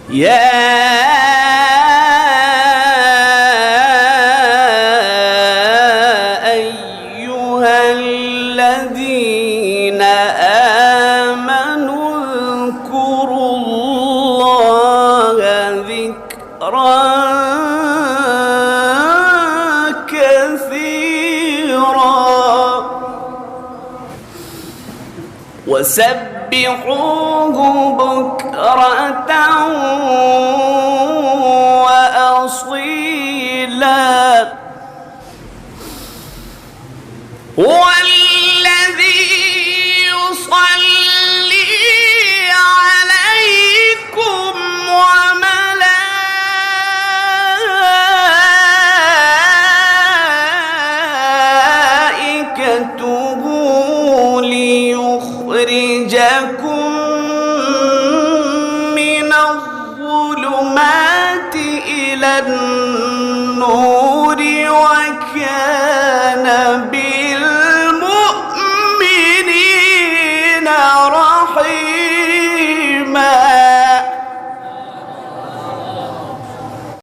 يا أيها الذين آمنوا اذكروا الله ذكرا كثيرا وسبحوه بكرة وأصيلا هو الذي يصلي عليكم وملائكته ليخرجكم من الظلمات إلى النور وكان